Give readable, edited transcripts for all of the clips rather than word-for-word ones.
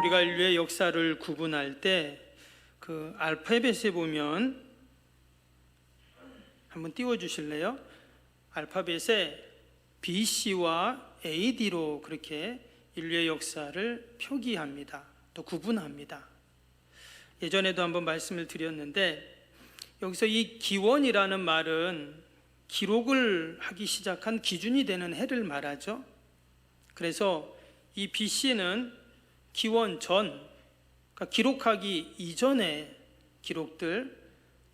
우리가 인류의 역사를 구분할 때 그 알파벳에 보면 한번 띄워 주실래요? 알파벳에 BC와 AD로 그렇게 인류의 역사를 표기합니다. 또 구분합니다. 예전에도 한번 말씀을 드렸는데 여기서 이 기원이라는 말은 기록을 하기 시작한 기준이 되는 해를 말하죠. 그래서 이 BC는 기원 전, 그러니까 기록하기 이전의 기록들,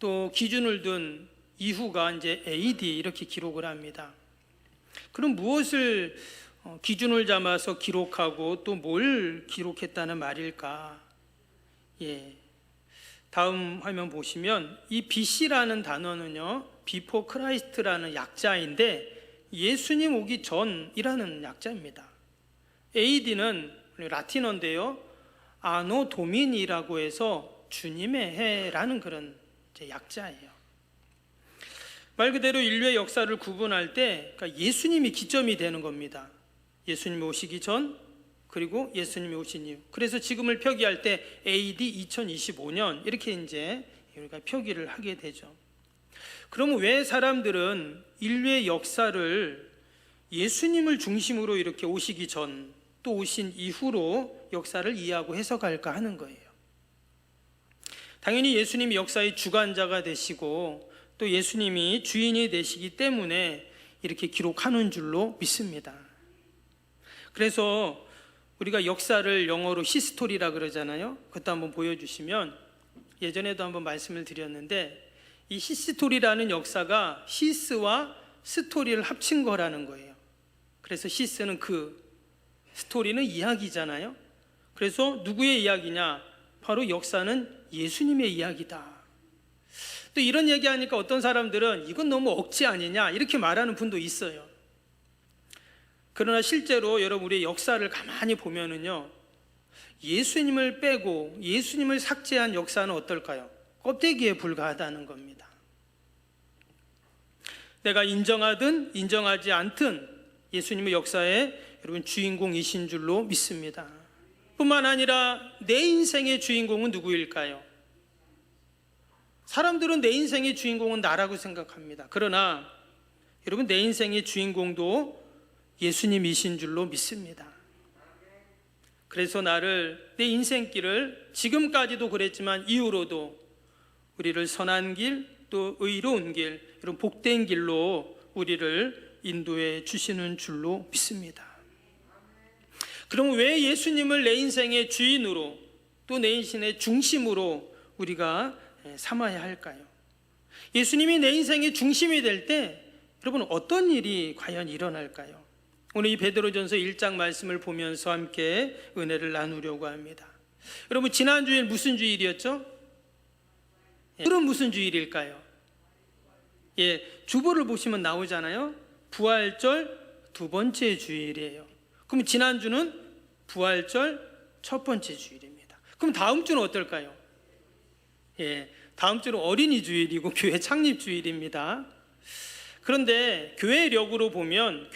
또 기준을 둔 이후가 이제 AD 이렇게 기록을 합니다. 그럼 무엇을 기준을 잡아서 기록하고 또 뭘 기록했다는 말일까? 다음 화면 보시면 이 BC라는 단어는요, Before Christ라는 약자인데 예수님 오기 전이라는 약자입니다. AD는 라틴어인데요, 아노 도미니라고 해서 주님의 해라는 그런 약자예요. 말 그대로 인류의 역사를 구분할 때 그러니까 예수님이 기점이 되는 겁니다. 예수님이 오시기 전, 그리고 예수님이 오신 이후. 그래서 지금을 표기할 때 AD 2025년 이렇게 이제 우리가 표기를 하게 되죠. 그러면 왜 사람들은 인류의 역사를 예수님을 중심으로 이렇게 오시기 전, 또 오신 이후로 역사를 이해하고 해석할까 하는 거예요. 당연히 예수님이 역사의 주관자가 되시고 또 예수님이 주인이 되시기 때문에 이렇게 기록하는 줄로 믿습니다. 그래서 우리가 역사를 영어로 히스토리라 그러잖아요. 그것도 한번 보여주시면, 예전에도 한번 말씀을 드렸는데 이 히스토리라는 역사가 히스와 스토리를 합친 거라는 거예요. 그래서 히스는 스토리는 이야기잖아요. 그래서 누구의 이야기냐? 바로 역사는 예수님의 이야기다. 또 이런 얘기하니까 어떤 사람들은 이건 너무 억지 아니냐 이렇게 말하는 분도 있어요. 그러나 실제로 여러분 우리의 역사를 가만히 보면은요, 예수님을 빼고 예수님을 삭제한 역사는 어떨까요? 껍데기에 불과하다는 겁니다. 내가 인정하든 인정하지 않든 예수님의 역사에 여러분 주인공이신 줄로 믿습니다. 뿐만 아니라 내 인생의 주인공은 누구일까요? 사람들은 내 인생의 주인공은 나라고 생각합니다. 그러나 여러분 내 인생의 주인공도 예수님이신 줄로 믿습니다. 그래서 내 인생길을 지금까지도 그랬지만 이후로도 우리를 선한 길, 또 의로운 길, 이런 복된 길로 우리를 인도해 주시는 줄로 믿습니다. 그럼 왜 예수님을 내 인생의 주인으로, 또 내 인생의 중심으로 우리가 삼아야 할까요? 예수님이 내 인생의 중심이 될 때 여러분 어떤 일이 과연 일어날까요? 오늘 이 베드로전서 1장 말씀을 보면서 함께 은혜를 나누려고 합니다. 여러분 지난 주일 무슨 주일이었죠? 오늘은 무슨 주일일까요? 주보를 보시면 나오잖아요. 부활절 두 번째 주일이에요. 그럼 지난주는 부활절 첫 번째 주일입니다. 그럼 다음 주는 어떨까요? 다음 주는 어린이 주일이고 교회 창립 주일입니다. 그런데 교회력으로 보면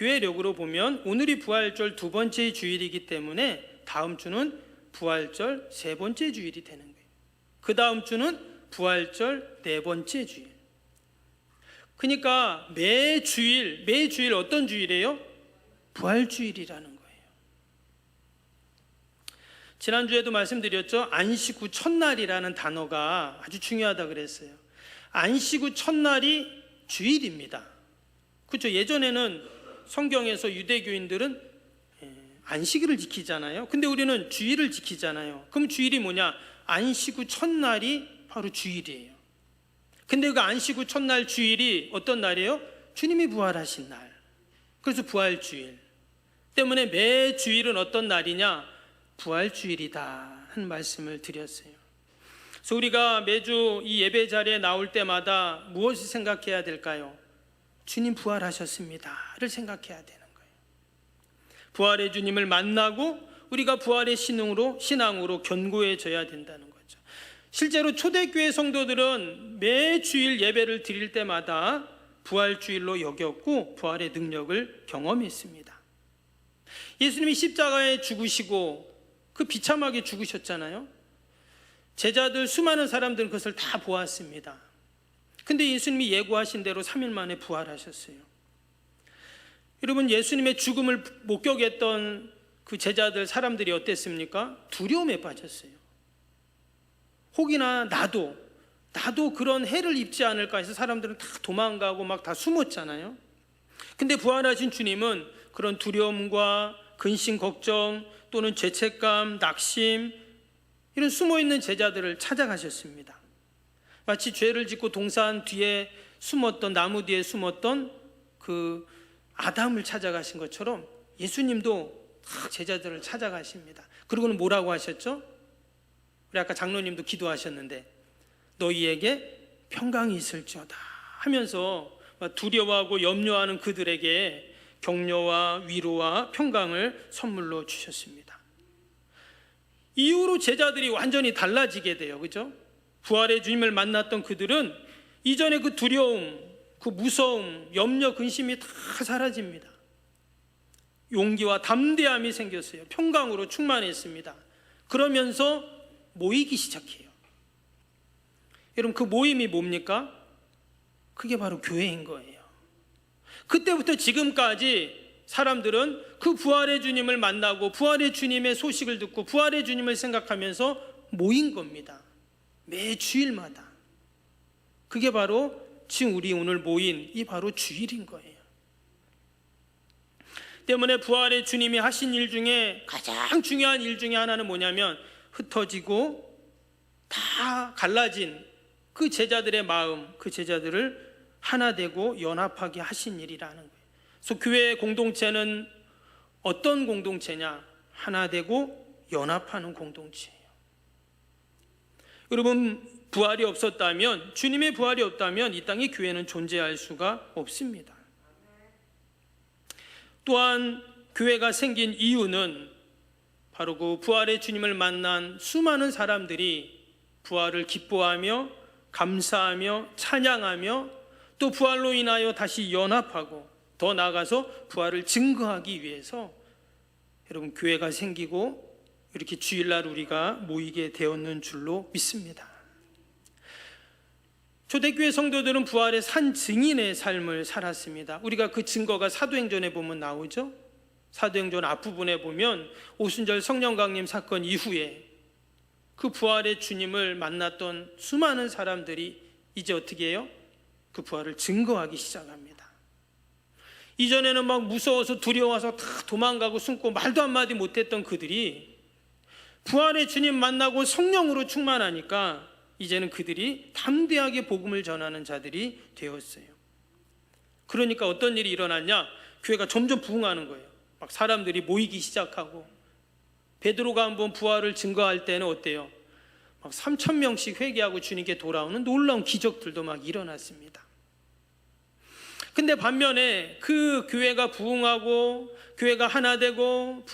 오늘이 부활절 두 번째 주일이기 때문에 다음 주는 부활절 세 번째 주일이 되는 거예요. 그 다음 주는 부활절 네 번째 주일. 그러니까 매 주일 어떤 주일이에요? 부활주일이라는 거예요. 지난주에도 말씀드렸죠. 안식 후 첫날이라는 단어가 아주 중요하다 그랬어요. 안식 후 첫날이 주일입니다. 그렇죠? 예전에는 성경에서 유대교인들은 안식일을 지키잖아요. 근데 우리는 주일을 지키잖아요. 그럼 주일이 뭐냐? 안식 후 첫날이 바로 주일이에요. 근데 그 안식 후 첫날 주일이 어떤 날이에요? 주님이 부활하신 날. 그래서 부활주일 때문에 매 주일은 어떤 날이냐? 부활주일이다 하는 말씀을 드렸어요. 그래서 우리가 매주 이 예배 자리에 나올 때마다 무엇을 생각해야 될까요? 주님 부활하셨습니다를 생각해야 되는 거예요. 부활의 주님을 만나고 우리가 부활의 신앙으로 견고해져야 된다는 거죠. 실제로 초대교회 성도들은 매 주일 예배를 드릴 때마다 부활주일로 여겼고 부활의 능력을 경험했습니다. 예수님이 십자가에 죽으시고 그 비참하게 죽으셨잖아요. 제자들 수많은 사람들은 그것을 다 보았습니다. 근데 예수님이 예고하신 대로 3일 만에 부활하셨어요. 여러분, 예수님의 죽음을 목격했던 그 제자들 사람들이 어땠습니까? 두려움에 빠졌어요. 혹이나 나도 그런 해를 입지 않을까 해서 사람들은 다 도망가고 막 다 숨었잖아요. 근데 부활하신 주님은 그런 두려움과 근심, 걱정 또는 죄책감, 낙심 이런 숨어있는 제자들을 찾아가셨습니다. 마치 죄를 짓고 동산 뒤에 숨었던, 나무 뒤에 숨었던 그 아담을 찾아가신 것처럼 예수님도 제자들을 찾아가십니다. 그리고는 뭐라고 하셨죠? 우리 아까 장로님도 기도하셨는데 너희에게 평강이 있을지어다 하면서 두려워하고 염려하는 그들에게 격려와 위로와 평강을 선물로 주셨습니다. 이후로 제자들이 완전히 달라지게 돼요. 그죠? 부활의 주님을 만났던 그들은 이전에 그 두려움, 그 무서움, 염려, 근심이 다 사라집니다. 용기와 담대함이 생겼어요. 평강으로 충만했습니다. 그러면서 모이기 시작해요. 여러분, 그 모임이 뭡니까? 그게 바로 교회인 거예요. 그때부터 지금까지 사람들은 그 부활의 주님을 만나고 부활의 주님의 소식을 듣고 부활의 주님을 생각하면서 모인 겁니다. 매 주일마다. 그게 바로 지금 우리 오늘 모인 이 바로 주일인 거예요. 때문에 부활의 주님이 하신 일 중에 가장 중요한 일 중에 하나는 뭐냐면 흩어지고 다 갈라진 그 제자들의 마음, 그 제자들을 하나 되고 연합하게 하신 일이라는 거예요. 그래서 교회의 공동체는 어떤 공동체냐? 하나 되고 연합하는 공동체예요. 여러분, 부활이 없었다면, 주님의 부활이 없다면 이 땅에 교회는 존재할 수가 없습니다. 또한 교회가 생긴 이유는 바로 그 부활의 주님을 만난 수많은 사람들이 부활을 기뻐하며 감사하며 찬양하며 또 부활로 인하여 다시 연합하고 더 나아가서 부활을 증거하기 위해서 여러분 교회가 생기고 이렇게 주일날 우리가 모이게 되었는 줄로 믿습니다. 초대교회 성도들은 부활의 산 증인의 삶을 살았습니다. 우리가 그 증거가 사도행전에 보면 나오죠. 사도행전 앞부분에 보면 오순절 성령 강림 사건 이후에 그 부활의 주님을 만났던 수많은 사람들이 이제 어떻게 해요? 그 부활을 증거하기 시작합니다. 이전에는 막 무서워서 두려워서 다 도망가고 숨고 말도 한마디 못했던 그들이 부활의 주님 만나고 성령으로 충만하니까 이제는 그들이 담대하게 복음을 전하는 자들이 되었어요. 그러니까 어떤 일이 일어났냐? 교회가 점점 부흥하는 거예요. 막 사람들이 모이기 시작하고 베드로가 한번 부활을 증거할 때는 어때요? 막 3,000명씩 회개하고 주님께 돌아오는 놀라운 기적들도 막 일어났습니다. 근데 반면에 그 교회가 부흥하고 교회가 하나 되고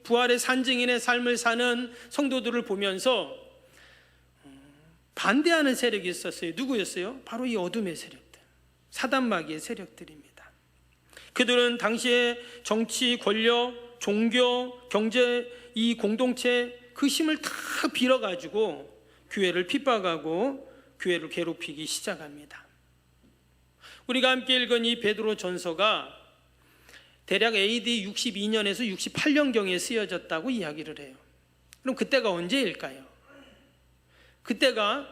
부활의 산증인의 삶을 사는 성도들을 보면서 반대하는 세력이 있었어요. 누구였어요? 바로 이 어둠의 세력들, 사단마귀의 세력들입니다. 그들은 당시에 정치, 권력, 종교, 경제, 이 공동체 그 힘을 다 빌어가지고 교회를 핍박하고 교회를 괴롭히기 시작합니다. 우리가 함께 읽은 이 베드로 전서가 대략 AD 62년에서 68년경에 쓰여졌다고 이야기를 해요. 그럼 그때가 언제일까요? 그때가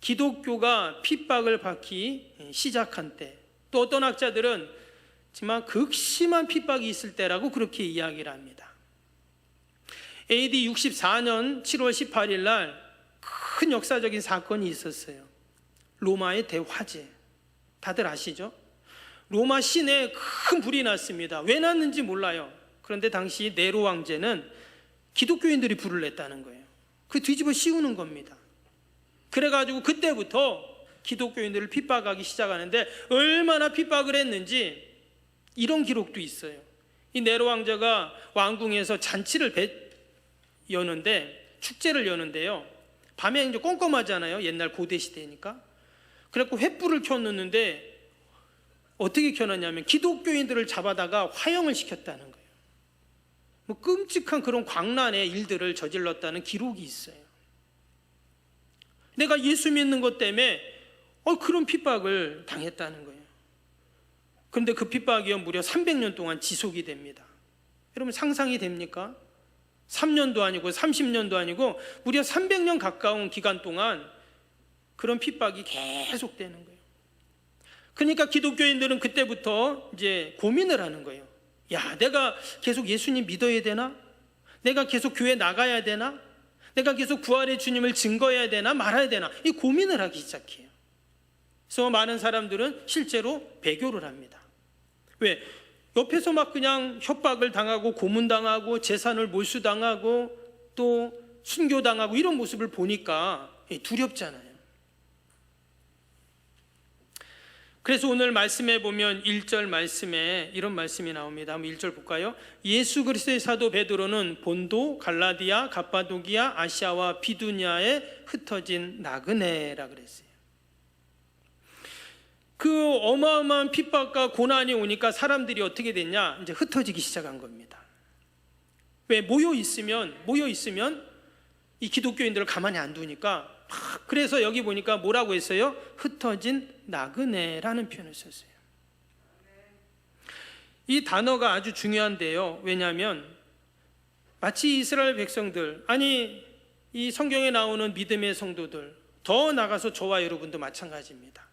기독교가 핍박을 받기 시작한 때, 또 어떤 학자들은 정말 극심한 핍박이 있을 때라고 그렇게 이야기를 합니다. AD 64년 7월 18일 날 큰 역사적인 사건이 있었어요. 로마의 대화재. 다들 아시죠? 로마 시내에 큰 불이 났습니다. 왜 났는지 몰라요. 그런데 당시 네로 왕제는 기독교인들이 불을 냈다는 거예요. 그 뒤집어 씌우는 겁니다. 그래가지고 그때부터 기독교인들을 핍박하기 시작하는데 얼마나 핍박을 했는지 이런 기록도 있어요. 이 네로 왕자가 왕궁에서 잔치를 여는데, 축제를 여는데요. 밤에 이제 꼼꼼하잖아요. 옛날 고대 시대니까. 그래갖고 횃불을 켜놓는데 어떻게 켜놨냐면 기독교인들을 잡아다가 화형을 시켰다는 거예요. 뭐 끔찍한 그런 광란의 일들을 저질렀다는 기록이 있어요. 내가 예수 믿는 것 때문에 그런 핍박을 당했다는 거예요. 그런데 그 핍박이요 무려 300년 동안 지속이 됩니다. 여러분 상상이 됩니까? 3년도 아니고 30년도 아니고 무려 300년 가까운 기간 동안 그런 핍박이 계속되는 거예요. 그러니까 기독교인들은 그때부터 이제 고민을 하는 거예요. 야, 내가 계속 예수님 믿어야 되나? 내가 계속 교회 나가야 되나? 내가 계속 부활의 주님을 증거해야 되나 말아야 되나? 이 고민을 하기 시작해요. 그래서 많은 사람들은 실제로 배교를 합니다. 왜? 옆에서 막 그냥 협박을 당하고 고문당하고 재산을 몰수당하고 또 순교당하고 이런 모습을 보니까 두렵잖아요. 그래서 오늘 말씀에 보면 1절 말씀에 이런 말씀이 나옵니다. 한번 1절 볼까요? 예수 그리스도의 사도 베드로는 본도, 갈라디아, 갑바도기아, 아시아와 비두니아에 흩어진 나그네라 그랬어요. 그 어마어마한 핍박과 고난이 오니까 사람들이 어떻게 됐냐? 이제 흩어지기 시작한 겁니다. 왜? 모여 있으면 이 기독교인들을 가만히 안 두니까 그래서 여기 보니까 뭐라고 했어요? 흩어진 나그네라는 표현을 썼어요. 이 단어가 아주 중요한데요. 왜냐하면 마치 이스라엘 백성들, 아니 이 성경에 나오는 믿음의 성도들, 더 나가서 저와 여러분도 마찬가지입니다.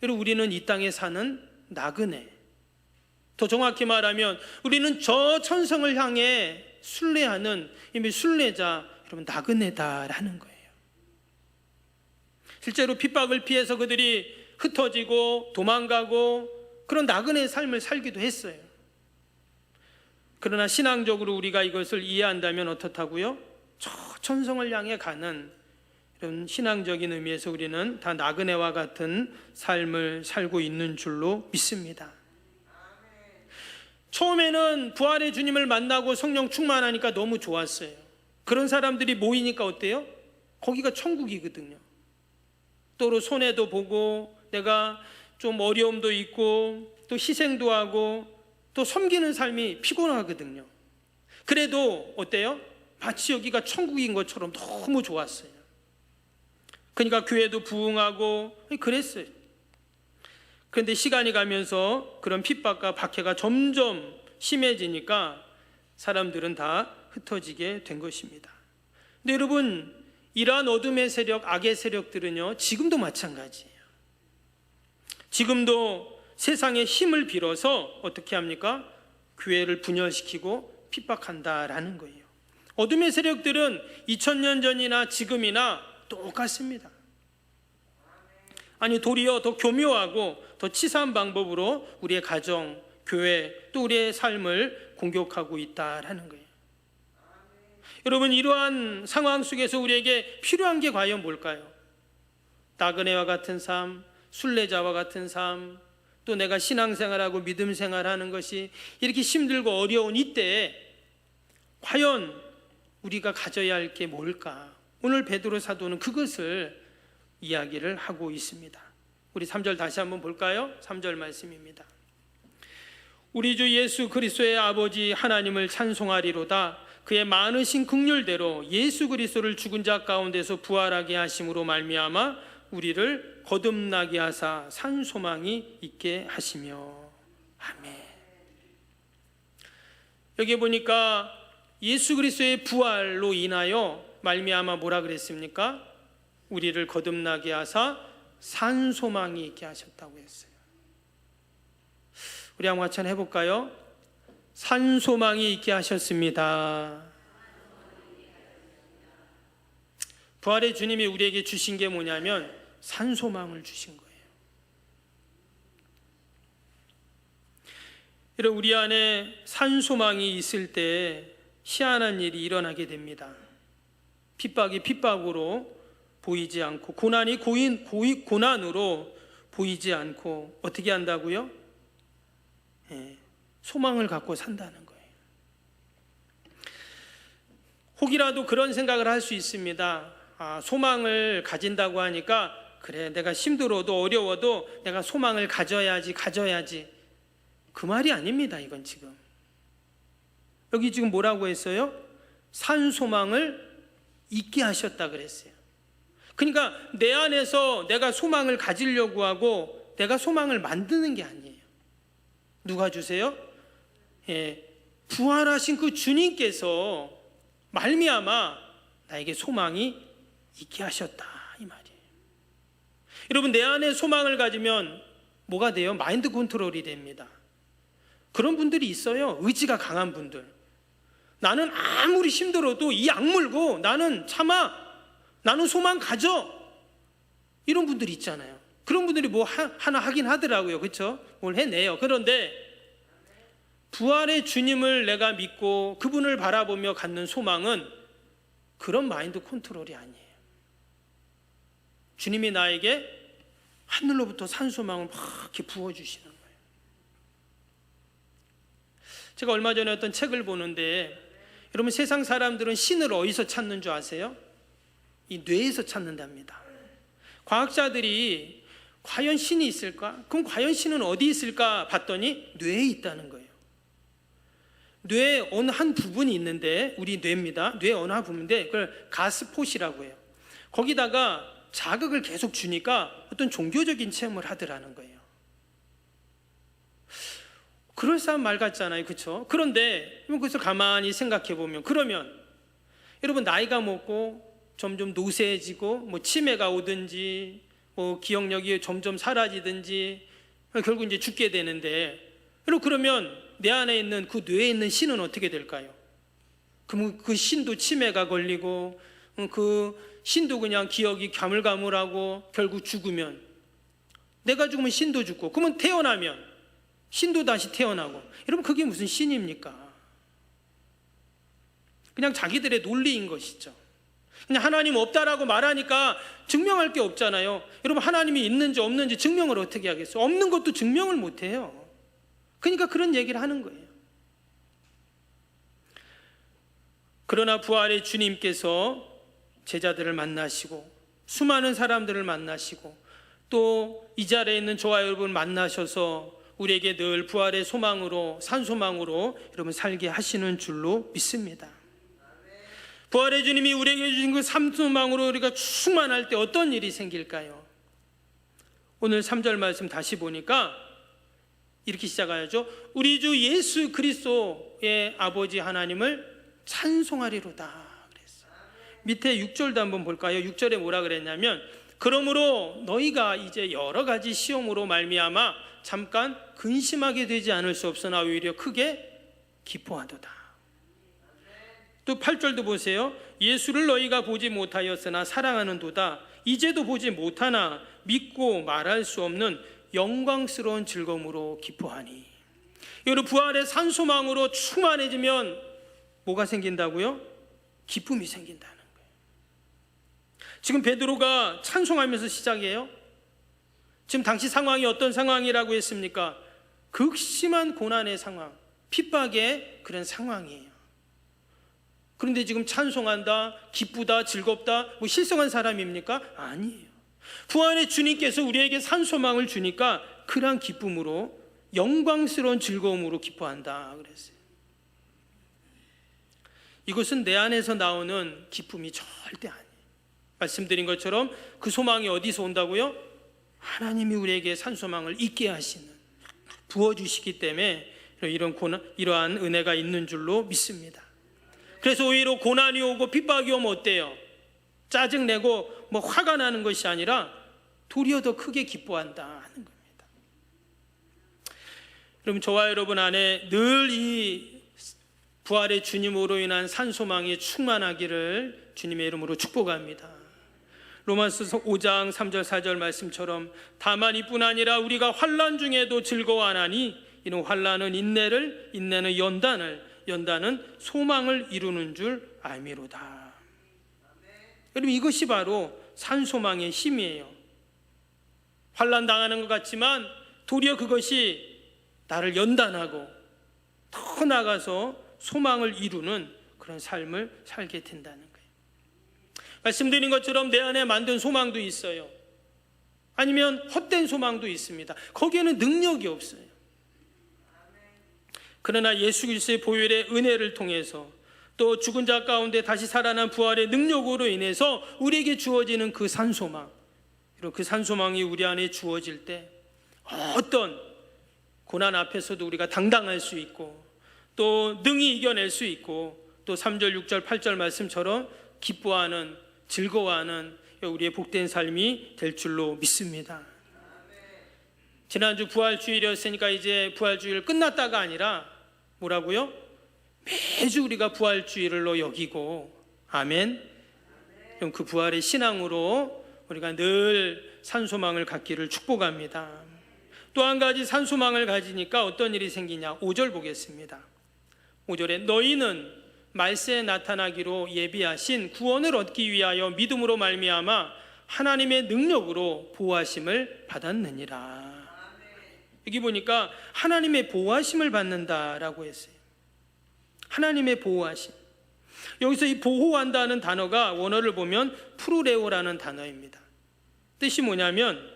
여러분 우리는 이 땅에 사는 나그네, 더 정확히 말하면 우리는 저 천성을 향해 순례하는 이미 순례자, 여러분 나그네다라는 거예요. 실제로 핍박을 피해서 그들이 흩어지고 도망가고 그런 나그네의 삶을 살기도 했어요. 그러나 신앙적으로 우리가 이것을 이해한다면 어떻다고요? 저 천성을 향해 가는 이런 신앙적인 의미에서 우리는 다 나그네와 같은 삶을 살고 있는 줄로 믿습니다. 처음에는 부활의 주님을 만나고 성령 충만하니까 너무 좋았어요. 그런 사람들이 모이니까 어때요? 거기가 천국이거든요. 또 손해도 보고 내가 좀 어려움도 있고 또 희생도 하고 또 섬기는 삶이 피곤하거든요. 그래도 어때요? 마치 여기가 천국인 것처럼 너무 좋았어요. 그러니까 교회도 부흥하고 그랬어요. 그런데 시간이 가면서 그런 핍박과 박해가 점점 심해지니까 사람들은 다 흩어지게 된 것입니다. 근데 여러분 이러한 어둠의 세력, 악의 세력들은요 지금도 마찬가지예요. 지금도 세상의 힘을 빌어서 어떻게 합니까? 교회를 분열시키고 핍박한다라는 거예요. 어둠의 세력들은 2000년 전이나 지금이나 똑같습니다. 아니 도리어 더 교묘하고 더 치사한 방법으로 우리의 가정, 교회 또 우리의 삶을 공격하고 있다라는 거예요. 여러분 이러한 상황 속에서 우리에게 필요한 게 과연 뭘까요? 나그네와 같은 삶, 순례자와 같은 삶, 또 내가 신앙생활하고 믿음생활하는 것이 이렇게 힘들고 어려운 이때에 과연 우리가 가져야 할 게 뭘까? 오늘 베드로 사도는 그것을 이야기를 하고 있습니다. 우리 3절 다시 한번 볼까요? 3절 말씀입니다. 우리 주 예수 그리스도의 아버지 하나님을 찬송하리로다. 그의 많으신 긍휼대로 예수 그리스도를 죽은 자 가운데서 부활하게 하심으로 말미암아 우리를 거듭나게 하사 산 소망이 있게 하시며. 아멘. 여기 보니까 예수 그리스도의 부활로 인하여 말미암아 뭐라 그랬습니까? 우리를 거듭나게 하사 산 소망이 있게 하셨다고 했어요. 우리 한번 같이 해볼까요? 산 소망이 있게 하셨습니다. 부활의 주님이 우리에게 주신 게 뭐냐면 산 소망을 주신 거예요. 이런 우리 안에 산 소망이 있을 때 희한한 일이 일어나게 됩니다. 핍박이 핍박으로 보이지 않고 고난이 고난으로 보이지 않고 어떻게 한다고요? 소망을 갖고 산다는 거예요. 혹이라도 그런 생각을 할 수 있습니다. 소망을 가진다고 하니까 그래 내가 힘들어도 어려워도 내가 소망을 가져야지 그 말이 아닙니다. 이건 지금 여기 지금 뭐라고 했어요? 산 소망을 있게 하셨다 그랬어요. 그러니까 내 안에서 내가 소망을 가지려고 하고 내가 소망을 만드는 게 아니에요. 누가 주세요? 부활하신 그 주님께서 말미암아 나에게 소망이 있게 하셨다 이 말이에요. 여러분, 내 안에 소망을 가지면 뭐가 돼요? 마인드 컨트롤이 됩니다. 그런 분들이 있어요. 의지가 강한 분들. 나는 아무리 힘들어도 이 악물고 나는 참아, 나는 소망 가져, 이런 분들이 있잖아요. 그런 분들이 뭐 하나 하긴 하더라고요. 그렇죠? 뭘 해내요. 그런데 부활의 주님을 내가 믿고 그분을 바라보며 갖는 소망은 그런 마인드 컨트롤이 아니에요. 주님이 나에게 하늘로부터 산 소망을 막 이렇게 부어주시는 거예요. 제가 얼마 전에 어떤 책을 보는데, 여러분, 세상 사람들은 신을 어디서 찾는 줄 아세요? 이 뇌에서 찾는답니다. 과학자들이 과연 신이 있을까? 그럼 과연 신은 어디 있을까 봤더니 뇌에 있다는 거예요. 뇌에 어느 한 부분이 있는데, 우리 뇌입니다. 뇌 어느 한 부분인데 그걸 가스폿이라고 해요. 거기다가 자극을 계속 주니까 어떤 종교적인 체험을 하더라는 거예요. 그럴싸한 말 같잖아요. 그렇죠? 그런데 그래서 가만히 생각해 보면, 그러면 여러분, 나이가 먹고 점점 노쇠해지고 뭐 치매가 오든지 뭐 기억력이 점점 사라지든지 결국 이제 죽게 되는데, 여러분, 그러면 내 안에 있는 그 뇌에 있는 신은 어떻게 될까요? 그럼 그 신도 치매가 걸리고 그 신도 그냥 기억이 가물가물하고 결국 죽으면, 내가 죽으면 신도 죽고, 그러면 태어나면 신도 다시 태어나고, 여러분, 그게 무슨 신입니까? 그냥 자기들의 논리인 것이죠. 그냥 하나님 없다라고 말하니까 증명할 게 없잖아요. 여러분, 하나님이 있는지 없는지 증명을 어떻게 하겠어요? 없는 것도 증명을 못해요. 그러니까 그런 얘기를 하는 거예요. 그러나 부활의 주님께서 제자들을 만나시고 수많은 사람들을 만나시고 또 이 자리에 있는 저와 여러분 만나셔서 우리에게 늘 부활의 소망으로, 산소망으로 여러분 살게 하시는 줄로 믿습니다. 부활의 주님이 우리에게 주신 그 산소망으로 우리가 충만할 때 어떤 일이 생길까요? 오늘 3절 말씀 다시 보니까 이렇게 시작하죠. 우리 주 예수 그리스도의 아버지 하나님을 찬송하리로다 그랬어요. 밑에 6절도 한번 볼까요? 6절에 뭐라 그랬냐면, 그러므로 너희가 이제 여러 가지 시험으로 말미암아 잠깐 근심하게 되지 않을 수 없으나 오히려 크게 기뻐하도다. 또 8절도 보세요. 예수를 너희가 보지 못하였으나 사랑하는도다. 이제도 보지 못하나 믿고 말할 수 없는 영광스러운 즐거움으로 기뻐하니. 여러분, 부활의 산소망으로 충만해지면 뭐가 생긴다고요? 기쁨이 생긴다는 거예요. 지금 베드로가 찬송하면서 시작해요. 지금 당시 상황이 어떤 상황이라고 했습니까? 극심한 고난의 상황, 핍박의 그런 상황이에요. 그런데 지금 찬송한다, 기쁘다, 즐겁다, 뭐 실성한 사람입니까? 아니에요. 부활의 주님께서 우리에게 산소망을 주니까 그러한 기쁨으로, 영광스러운 즐거움으로 기뻐한다 그랬어요. 이것은 내 안에서 나오는 기쁨이 절대 아니에요. 말씀드린 것처럼 그 소망이 어디서 온다고요? 하나님이 우리에게 산소망을 있게 하시는, 부어주시기 때문에 이러한 은혜가 있는 줄로 믿습니다. 그래서 오히려 고난이 오고 핍박이 오면 어때요? 짜증내고 뭐 화가 나는 것이 아니라 도리어 더 크게 기뻐한다 하는 겁니다. 여러분, 저와 여러분 안에 늘 이 부활의 주님으로 인한 산소망이 충만하기를 주님의 이름으로 축복합니다. 로마서 5장 3절 4절 말씀처럼 다만 이뿐 아니라 우리가 환난 중에도 즐거워하나니 이는 환난은 인내를, 인내는 연단을, 연단은 소망을 이루는 줄 알미로다. 여러분, 이것이 바로 산소망의 힘이에요. 환난 당하는 것 같지만 도리어 그것이 나를 연단하고 더 나아가서 소망을 이루는 그런 삶을 살게 된다는 거예요. 말씀드린 것처럼 내 안에 만든 소망도 있어요. 아니면 헛된 소망도 있습니다. 거기에는 능력이 없어요. 그러나 예수 그리스도의 보혈의 은혜를 통해서 또 죽은 자 가운데 다시 살아난 부활의 능력으로 인해서 우리에게 주어지는 그 산소망, 그리고 그 산소망이 우리 안에 주어질 때 어떤 고난 앞에서도 우리가 당당할 수 있고 또 능히 이겨낼 수 있고 또 3절, 6절, 8절 말씀처럼 기뻐하는, 즐거워하는 우리의 복된 삶이 될 줄로 믿습니다. 지난주 부활주일이었으니까 이제 부활주일 끝났다가 아니라 뭐라고요? 매주 우리가 부활주일로 여기고, 아멘. 그럼 그 부활의 신앙으로 우리가 늘 산소망을 갖기를 축복합니다. 또 한 가지 산소망을 가지니까 어떤 일이 생기냐? 5절 보겠습니다. 5절에 너희는 말세에 나타나기로 예비하신 구원을 얻기 위하여 믿음으로 말미암아 하나님의 능력으로 보호하심을 받았느니라. 여기 보니까 하나님의 보호하심을 받는다라고 했어요. 하나님의 보호하심. 여기서 이 보호한다는 단어가 원어를 보면 프루레오라는 단어입니다. 뜻이 뭐냐면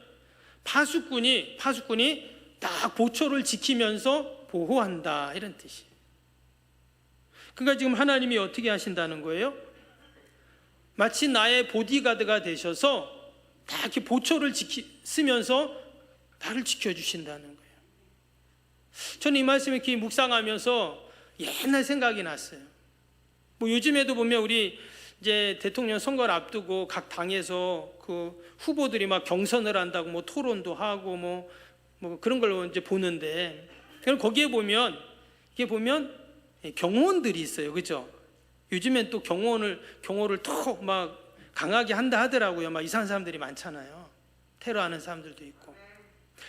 파수꾼이 딱 보초를 지키면서 보호한다, 이런 뜻이에요. 그러니까 지금 하나님이 어떻게 하신다는 거예요? 마치 나의 보디가드가 되셔서 다 이렇게 보초를 쓰면서 나를 지켜주신다는 거예요. 저는 이 말씀을 이렇게 묵상하면서 옛날 생각이 났어요. 뭐 요즘에도 보면 우리 이제 대통령 선거를 앞두고 각 당에서 그 후보들이 막 경선을 한다고 뭐 토론도 하고 뭐 그런 걸 이제 보는데, 거기에 보면 이게 보면 경호원들이 있어요, 그죠? 요즘엔 또 경호를 더 막 강하게 한다 하더라고요. 막 이상한 사람들이 많잖아요. 테러하는 사람들도 있고.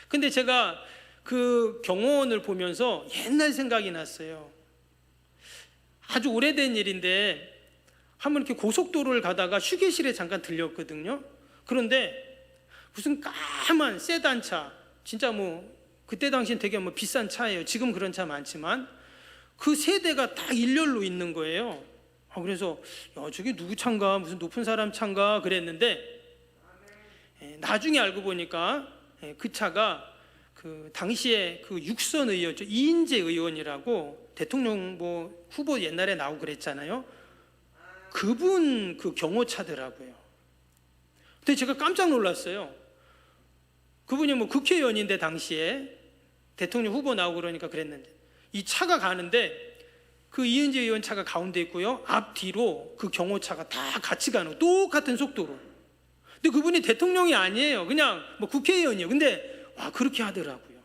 근데 제가 그 경호원을 보면서 옛날 생각이 났어요. 아주 오래된 일인데 한번 이렇게 고속도로를 가다가 휴게실에 잠깐 들렸거든요. 그런데 무슨 까만 세단차, 진짜 뭐 그때 당시엔 되게 뭐 비싼 차예요. 지금 그런 차 많지만 그 세대가 다 일렬로 있는 거예요. 그래서 야, 저게 누구 차인가, 무슨 높은 사람 차인가 그랬는데 나중에 알고 보니까 그 차가 그 당시에 그 육선 의원, 이인재 의원이라고 대통령 뭐 후보 옛날에 나오고 그랬잖아요. 그분 그 경호차더라고요. 근데 제가 깜짝 놀랐어요. 그분이 뭐 국회의원인데 당시에 대통령 후보 나오고 그러니까 그랬는데 이 차가 가는데 그 이은재 의원 차가 가운데 있고요, 앞뒤로 그 경호차가 다 같이 가는 똑같은 속도로. 근데 그분이 대통령이 아니에요. 그냥 뭐 국회의원이에요. 근데 와, 그렇게 하더라고요.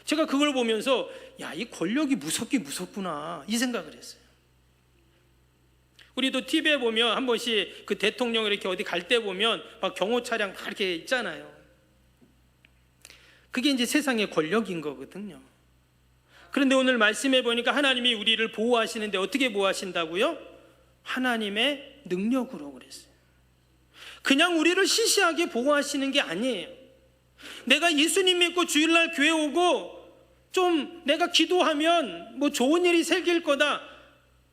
제가 그걸 보면서 야, 이 권력이 무섭구나, 이 생각을 했어요. 우리도 TV에 보면 한 번씩 그 대통령 이렇게 어디 갈 때 보면 막 경호 차량 다 이렇게 있잖아요. 그게 이제 세상의 권력인 거거든요. 그런데 오늘 말씀해 보니까 하나님이 우리를 보호하시는데 어떻게 보호하신다고요? 하나님의 능력으로 그랬어요. 그냥 우리를 시시하게 보호하시는 게 아니에요. 내가 예수님 믿고 주일날 교회 오고 좀 내가 기도하면 뭐 좋은 일이 생길 거다,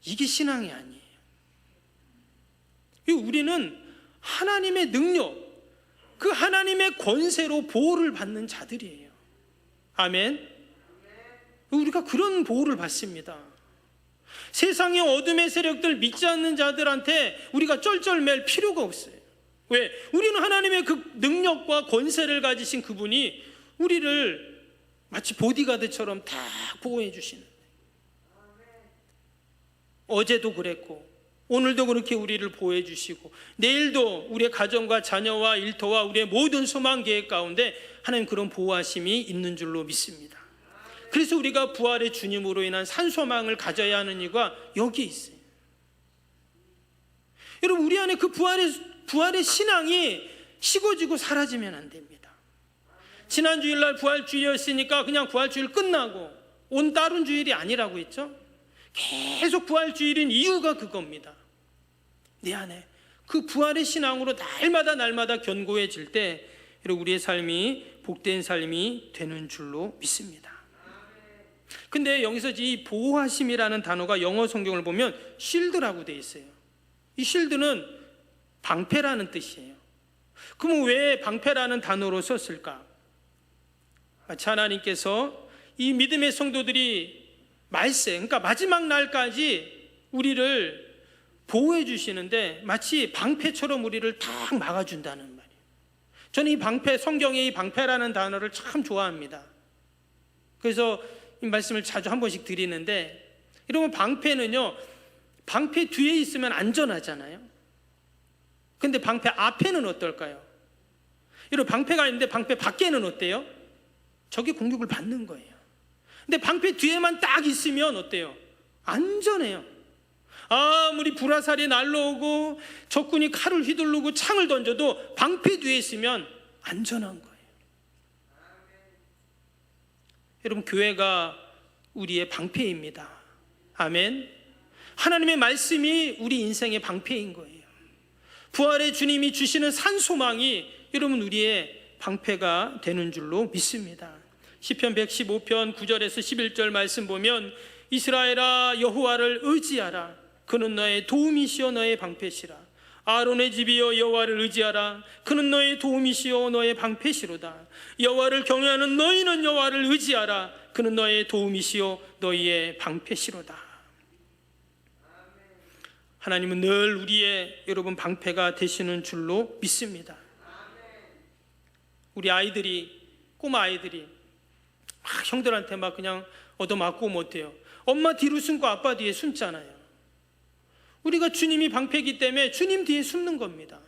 이게 신앙이 아니에요. 우리는 하나님의 능력, 그 하나님의 권세로 보호를 받는 자들이에요. 아멘. 우리가 그런 보호를 받습니다. 세상의 어둠의 세력들, 믿지 않는 자들한테 우리가 쩔쩔맬 필요가 없어요. 왜? 우리는 하나님의 그 능력과 권세를 가지신 그분이 우리를 마치 보디가드처럼 다 보호해 주시는, 어제도 그랬고 오늘도 그렇게 우리를 보호해 주시고 내일도 우리의 가정과 자녀와 일터와 우리의 모든 소망 계획 가운데 하나님 그런 보호하심이 있는 줄로 믿습니다. 그래서 우리가 부활의 주님으로 인한 산소망을 가져야 하는 이유가 여기에 있어요. 여러분, 우리 안에 그 부활의 신앙이 식어지고 사라지면 안 됩니다. 지난 주일날 부활주일이었으니까 그냥 부활주일 끝나고 온 다른 주일이 아니라고 했죠. 계속 부활주일인 이유가 그겁니다. 내 안에 그 부활의 신앙으로 날마다 견고해질 때 우리의 삶이 복된 삶이 되는 줄로 믿습니다. 근데 여기서 이 보호하심이라는 단어가 영어 성경을 보면 쉴드라고 되어 있어요. 이 쉴드는 방패라는 뜻이에요. 그럼 왜 방패라는 단어로 썼을까? 마치 하나님께서 이 믿음의 성도들이 말세, 그러니까 마지막 날까지 우리를 보호해 주시는데 마치 방패처럼 우리를 탁 막아준다는 말이에요. 저는 이 방패, 성경의 이 방패라는 단어를 참 좋아합니다. 그래서 이 말씀을 자주 한 번씩 드리는데, 여러분 방패는요, 방패 뒤에 있으면 안전하잖아요. 근데 방패 앞에는 어떨까요? 여러분 방패가 있는데 방패 밖에는 어때요? 적의 공격을 받는 거예요. 근데 방패 뒤에만 딱 있으면 어때요? 안전해요. 아무리 불화살이 날라오고 적군이 칼을 휘두르고 창을 던져도 방패 뒤에 있으면 안전한 거예요. 여러분 교회가 우리의 방패입니다. 아멘. 하나님의 말씀이 우리 인생의 방패인 거예요. 부활의 주님이 주시는 산소망이 여러분 우리의 방패가 되는 줄로 믿습니다. 시편 115편 9절에서 11절 말씀 보면, 이스라엘아 여호와를 의지하라. 그는 너의 도움이시여 너의 방패시라. 아론의 집이여 여호와를 의지하라. 그는 너의 도움이시여 너의 방패시로다. 여호와를 경외하는 너희는 여호와를 의지하라. 그는 너의 도움이시여 너희의 방패시로다. 하나님은 늘 우리의 여러분 방패가 되시는 줄로 믿습니다. 우리 아이들이, 꼬마 아이들이 형들한테 막 그냥 얻어맞고 못해요. 엄마 뒤로 숨고 아빠 뒤에 숨잖아요. 우리가 주님이 방패이기 때문에 주님 뒤에 숨는 겁니다.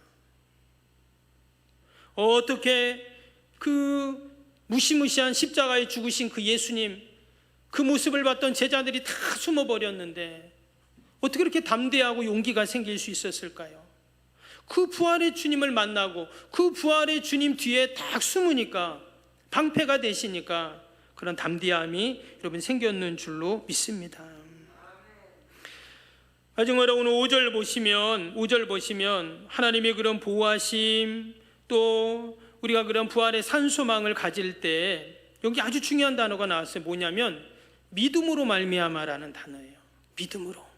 어떻게 그 무시무시한 십자가에 죽으신 그 예수님, 그 모습을 봤던 제자들이 다 숨어버렸는데 어떻게 그렇게 담대하고 용기가 생길 수 있었을까요? 그 부활의 주님을 만나고 그 부활의 주님 뒤에 딱 숨으니까, 방패가 되시니까 그런 담대함이 여러분 생겼는 줄로 믿습니다. 정말 오늘 5절 보시면 하나님의 그런 보호하심, 또 우리가 그런 부활의 산소망을 가질 때 여기 아주 중요한 단어가 나왔어요. 뭐냐면 믿음으로 말미암아라는 단어예요. 믿음으로.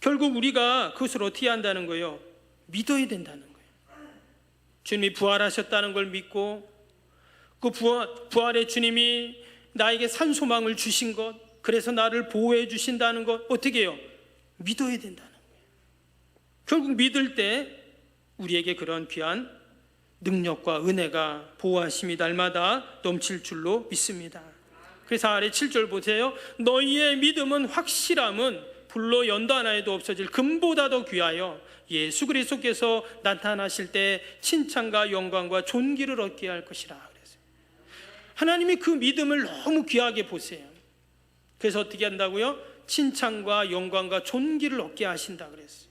결국 우리가 그것을 어떻게 한다는 거예요? 믿어야 된다는 거예요. 주님이 부활하셨다는 걸 믿고, 그 부활의 주님이 나에게 산소망을 주신 것, 그래서 나를 보호해 주신다는 것, 어떻게 해요? 믿어야 된다는 거예요. 결국 믿을 때 우리에게 그런 귀한 능력과 은혜가, 보호하심이 날마다 넘칠 줄로 믿습니다. 그래서 아래 7절 보세요. 너희의 믿음은 확실함은 불로 연도 하나에도 없어질 금보다 더 귀하여 예수 그리스도께서 나타나실 때 칭찬과 영광과 존귀를 얻게 할 것이라 그랬어요. 하나님이 그 믿음을 너무 귀하게 보세요. 그래서 어떻게 한다고요? 칭찬과 영광과 존귀를 얻게 하신다 그랬어요.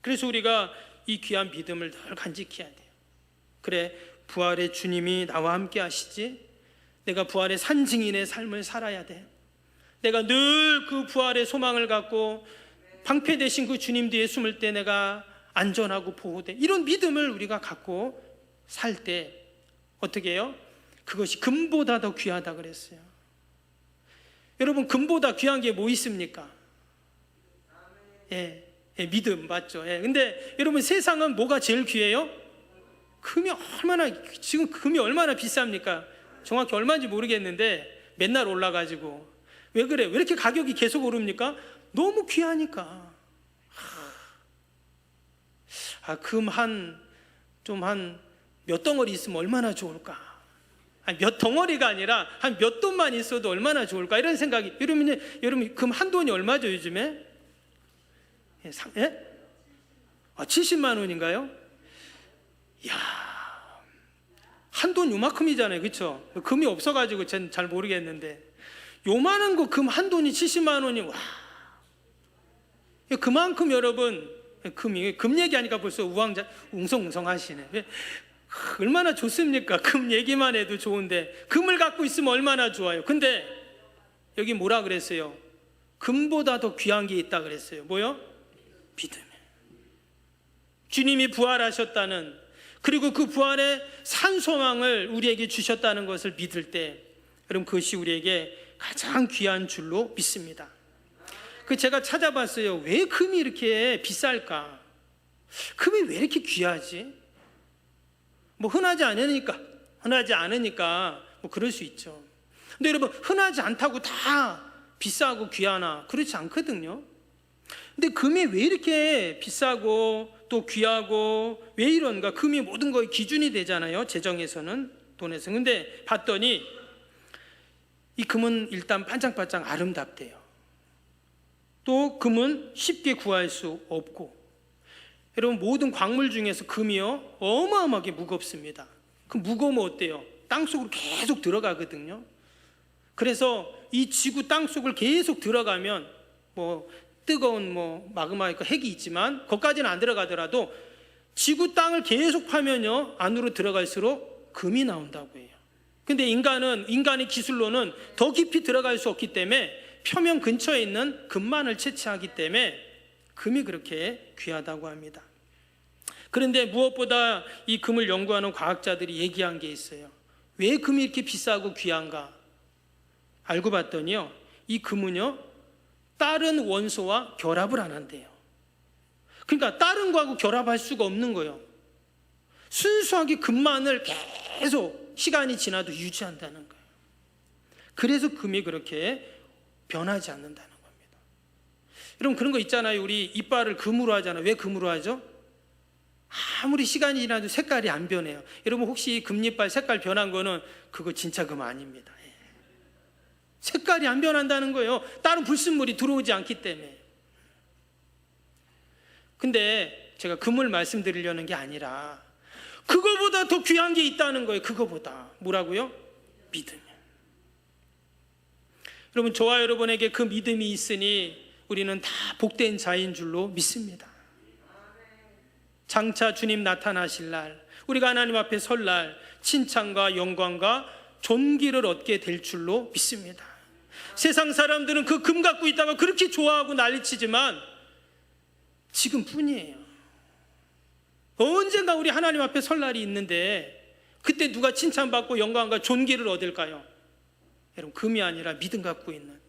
그래서 우리가 이 귀한 믿음을 늘 간직해야 돼요. 그래, 부활의 주님이 나와 함께 하시지, 내가 부활의 산증인의 삶을 살아야 돼. 내가 늘 그 부활의 소망을 갖고 방패 되신 그 주님 뒤에 숨을 때 내가 안전하고 보호돼. 이런 믿음을 우리가 갖고 살 때 어떻게 해요? 그것이 금보다 더 귀하다 그랬어요. 여러분, 금보다 귀한 게 뭐 있습니까? 믿음 맞죠? 근데 여러분, 세상은 뭐가 제일 귀해요? 지금 금이 얼마나 비쌉니까? 정확히 얼마인지 모르겠는데 맨날 올라가지고. 왜 그래? 왜 이렇게 가격이 계속 오릅니까? 너무 귀하니까. 금 한 몇 덩어리 있으면 얼마나 좋을까? 몇 덩어리가 아니라 한 몇 돈만 있어도 얼마나 좋을까? 이런 생각이. 여러분 금 한 돈이 얼마죠 요즘에? 70만 원인가요? 이야, 한 돈 요만큼이잖아요, 그렇죠? 금이 없어가지고 전 잘 모르겠는데, 요만한 거 금 한 돈이 70만 원이, 와, 그만큼 여러분, 금 얘기하니까 벌써 웅성웅성하시네. 얼마나 좋습니까? 금 얘기만 해도 좋은데 금을 갖고 있으면 얼마나 좋아요. 근데 여기 뭐라 그랬어요? 금보다 더 귀한 게 있다 그랬어요. 뭐요? 믿음. 주님이 부활하셨다는, 그리고 그 부활의 산소망을 우리에게 주셨다는 것을 믿을 때, 여러분 그것이 우리에게 가장 귀한 줄로 믿습니다. 제가 찾아봤어요. 왜 금이 이렇게 비쌀까? 금이 왜 이렇게 귀하지? 흔하지 않으니까 뭐 그럴 수 있죠. 근데 여러분, 흔하지 않다고 다 비싸고 귀하나? 그렇지 않거든요. 근데 금이 왜 이렇게 비싸고 또 귀하고 왜 이런가? 금이 모든 거의 기준이 되잖아요, 재정에서는, 돈에서. 근데 봤더니 이 금은 일단 반짝반짝 아름답대요. 또 금은 쉽게 구할 수 없고, 여러분, 모든 광물 중에서 금이요 어마어마하게 무겁습니다. 그 무거우면 어때요? 땅속으로 계속 들어가거든요. 그래서 이 지구 땅속을 계속 들어가면 뜨거운 마그마 핵이 있지만 거기까지는 안 들어가더라도 지구 땅을 계속 파면요 안으로 들어갈수록 금이 나온다고 해요. 근데 인간의 기술로는 더 깊이 들어갈 수 없기 때문에 표면 근처에 있는 금만을 채취하기 때문에 금이 그렇게 귀하다고 합니다. 그런데 무엇보다 이 금을 연구하는 과학자들이 얘기한 게 있어요. 왜 금이 이렇게 비싸고 귀한가? 알고 봤더니요, 이 금은요 다른 원소와 결합을 안 한대요. 그러니까 다른 거하고 결합할 수가 없는 거예요. 순수하게 금만을 계속 시간이 지나도 유지한다는 거예요. 그래서 금이 그렇게 변하지 않는다는 겁니다. 여러분, 그런 거 있잖아요. 우리 이빨을 금으로 하잖아요. 왜 금으로 하죠? 아무리 시간이 지나도 색깔이 안 변해요. 여러분, 혹시 금이빨 색깔 변한 거는 그거 진짜 금 아닙니다. 색깔이 안 변한다는 거예요. 다른 불순물이 들어오지 않기 때문에. 근데 제가 금을 말씀드리려는 게 아니라 그거보다 더 귀한 게 있다는 거예요. 그거보다. 뭐라고요? 믿음. 여러분, 저와 여러분에게 그 믿음이 있으니 우리는 다 복된 자인 줄로 믿습니다. 장차 주님 나타나실 날, 우리가 하나님 앞에 설 날 칭찬과 영광과 존귀를 얻게 될 줄로 믿습니다. 세상 사람들은 그 금 갖고 있다가 그렇게 좋아하고 난리치지만 지금뿐이에요. 언젠가 우리 하나님 앞에 설 날이 있는데 그때 누가 칭찬받고 영광과 존귀를 얻을까요? 여러분, 금이 아니라 믿음 갖고 있는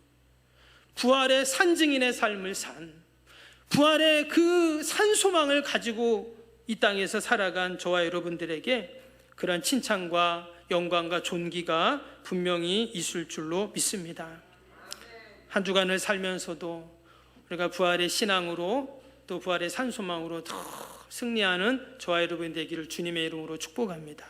부활의 산증인의 삶을 산, 부활의 그 산소망을 가지고 이 땅에서 살아간 저와 여러분들에게 그러한 칭찬과 영광과 존귀가 분명히 있을 줄로 믿습니다. 한 주간을 살면서도 우리가 부활의 신앙으로 또 부활의 산소망으로 더 승리하는 저와 여러분 되기를 주님의 이름으로 축복합니다.